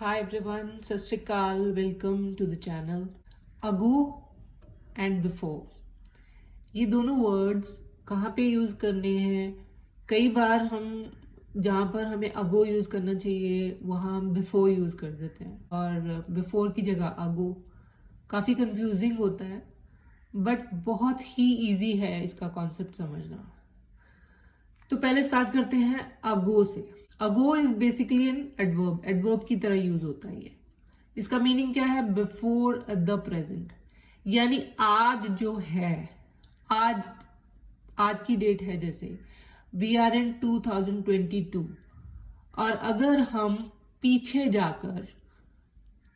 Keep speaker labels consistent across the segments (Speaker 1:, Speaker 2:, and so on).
Speaker 1: Hi everyone, Sat Shri Akal, welcome to the channel. Ago and before, ये दोनों words कहाँ पे use करने हैं? कई बार हम जहाँ पर हमें अगो यूज़ करना चाहिए वहाँ हम बिफोर यूज़ कर देते हैं और बिफोर की जगह अगो। काफ़ी कंफ्यूजिंग होता है बट बहुत ही इजी है इसका कॉन्सेप्ट समझना। तो पहले स्टार्ट करते हैं अगो से। Ago is basically an adverb, adverb की तरह यूज होता है ये। इसका मीनिंग क्या है? बिफोर द प्रेजेंट, यानी आज जो है, आज आज की डेट है, जैसे वी आर इन 2022 और अगर हम पीछे जाकर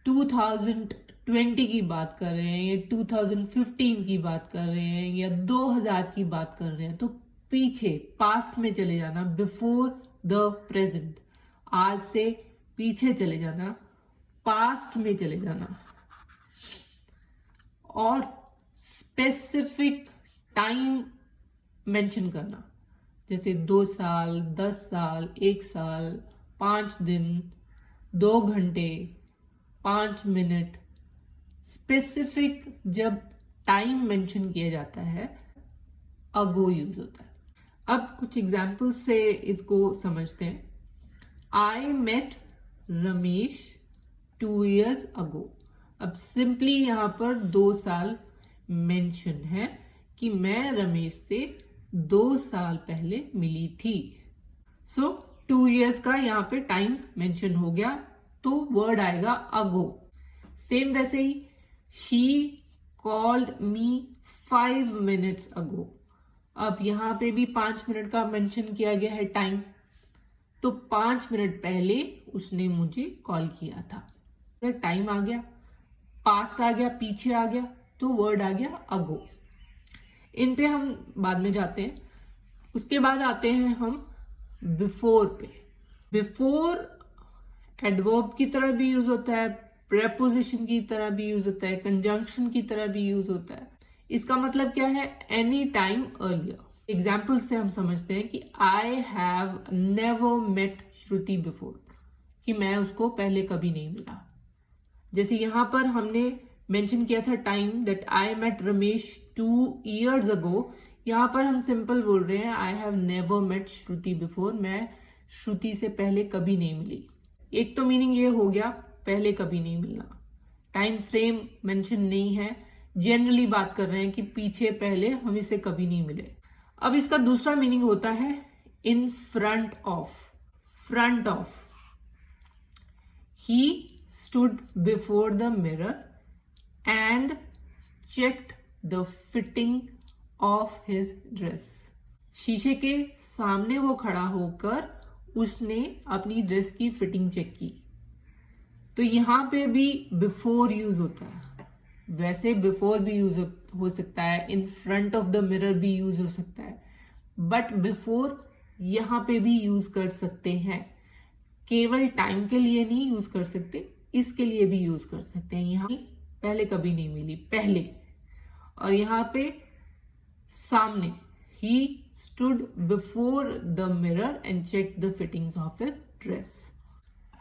Speaker 1: 2020 की बात कर रहे हैं या 2015 की बात कर रहे हैं या 2000 की बात कर रहे हैं तो पीछे पास्ट में चले जाना, बिफोर द प्रेजेंट, आज से पीछे चले जाना, पास्ट में चले जाना और स्पेसिफिक टाइम मेंशन करना, जैसे 2 साल, 10 साल, 1 साल, 5 दिन, 2 घंटे, 5 मिनट। स्पेसिफिक जब टाइम मेंशन किया जाता है अगो यूज होता है। अब कुछ एग्जाम्पल से इसको समझते हैं। आई मेट रमेश 2 years अगो। अब सिंपली यहां पर 2 साल मेंशन है कि मैं रमेश से 2 साल पहले मिली थी। सो 2 years का यहाँ पे टाइम मेंशन हो गया तो वर्ड आएगा अगो। सेम वैसे ही शी कॉल्ड मी 5 minutes अगो। अब यहाँ पे भी 5 मिनट का मेंशन किया गया है टाइम, तो 5 मिनट पहले उसने मुझे कॉल किया था। टाइम आ गया, पास्ट आ गया, पीछे आ गया, तो वर्ड आ गया अगो। इन पे हम बाद में जाते हैं। उसके बाद आते हैं हम बिफोर पे। बिफोर एडवर्ब की तरह भी यूज होता है, प्रेपोजिशन की तरह भी यूज होता है, कंजंक्शन की तरह भी यूज होता है। इसका मतलब क्या है? Any time earlier. एग्जाम्पल से हम समझते हैं कि I have never met Shruti before, कि मैं उसको पहले कभी नहीं मिला। जैसे यहां पर हमने मेंशन किया था time, that I met Ramesh 2 years ago. यहां पर हम सिंपल बोल रहे हैं I have never met Shruti before, मैं श्रुति से पहले कभी नहीं मिली। एक तो मीनिंग ये हो गया पहले कभी नहीं मिलना, टाइम फ्रेम मेंशन नहीं है, जनरली बात कर रहे हैं कि पीछे पहले हम इसे कभी नहीं मिले। अब इसका दूसरा मीनिंग होता है in front of. Front of, he stood before the mirror and checked the fitting of his dress. शीशे के सामने वो खड़ा होकर उसने अपनी ड्रेस की फिटिंग चेक की। तो यहां पे भी बिफोर यूज होता है। वैसे बिफोर भी यूज हो सकता है, in front of the mirror भी यूज हो सकता है, बट बिफोर यहां पे भी यूज कर सकते हैं। केवल टाइम के लिए नहीं यूज कर सकते, इसके लिए भी यूज कर सकते हैं। यहां पहले कभी नहीं मिली, पहले, और यहां पे सामने, he stood before the mirror and checked the fittings of his dress.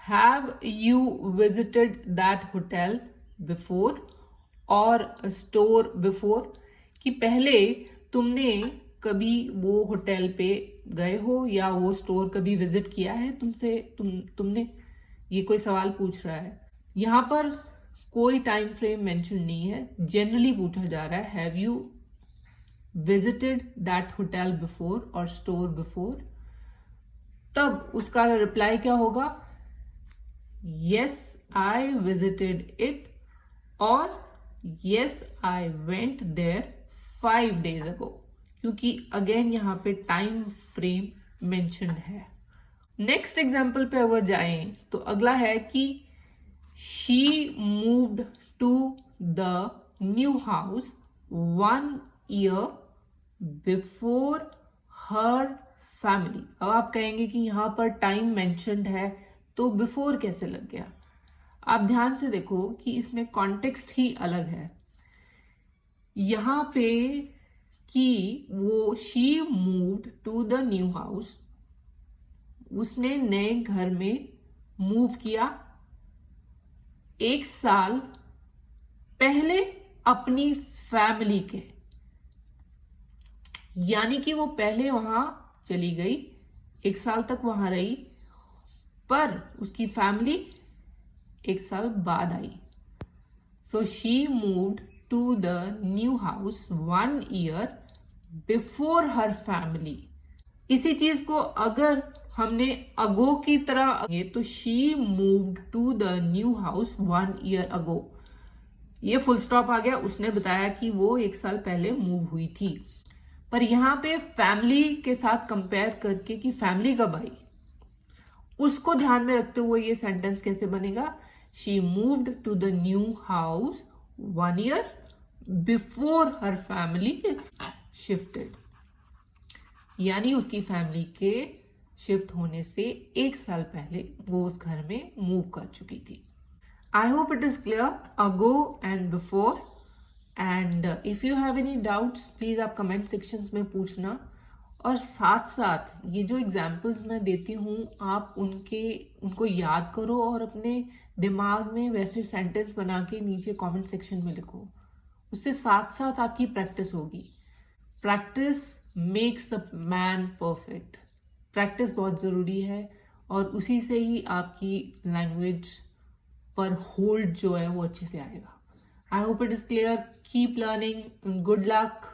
Speaker 1: Have you visited that hotel before or a store before? कि पहले तुमने कभी वो होटल पे गए हो या वो स्टोर कभी विजिट किया है तुमने? ये कोई सवाल पूछ रहा है। यहां पर कोई टाइम फ्रेम मेंशन नहीं है, जनरली पूछा जा रहा है have you visited that hotel before और store before। तब उसका रिप्लाई क्या होगा? yes I visited it और yes I went there 5 days ago, क्योंकि अगेन यहां पे टाइम फ्रेम मेंशन है। नेक्स्ट एग्जाम्पल पे अगर जाएं तो अगला है कि she moved to the new house 1 year before her family. अब आप कहेंगे कि यहां पर टाइम मेंशन्ड है तो बिफोर कैसे लग गया? आप ध्यान से देखो कि इसमें कॉन्टेक्स्ट ही अलग है। यहां पे कि वो she moved to the new house, उसने नए घर में मूव किया 1 साल पहले अपनी फैमिली के, यानी कि वो पहले वहां चली गई, 1 साल तक वहां रही, पर उसकी फैमिली 1 साल बाद आई. So she moved to the new house 1 year before her family. इसी चीज को अगर हमने अगो की तरह तो she moved to the new house 1 year ago. ये फुल स्टॉप आ गया. उसने बताया कि वो 1 साल पहले मूव हुई थी, पर यहां पे फैमिली के साथ कंपेयर करके कि फैमिली कब आई, उसको ध्यान में रखते हुए ये सेंटेंस कैसे बनेगा. She moved to the new house 1 year before her family shifted. यानी उसकी फैमिली के शिफ्ट होने से 1 साल पहले वो उस घर में मूव कर चुकी थी. I hope it is clear, ago and before. And if you have any doubts, please आप कमेंट सेक्शंस में पूछना. और साथ साथ ये जो एग्जाम्पल्स मैं देती हूँ आप उनको याद करो और अपने दिमाग में वैसे सेंटेंस बना के नीचे कमेंट सेक्शन में लिखो. उससे साथ साथ आपकी प्रैक्टिस होगी. Practice makes a man perfect. Practice बहुत ज़रूरी है और उसी से ही आपकी लैंग्वेज पर होल्ड जो है वो अच्छे से आएगा. I hope it is clear. Keep learning. Good luck.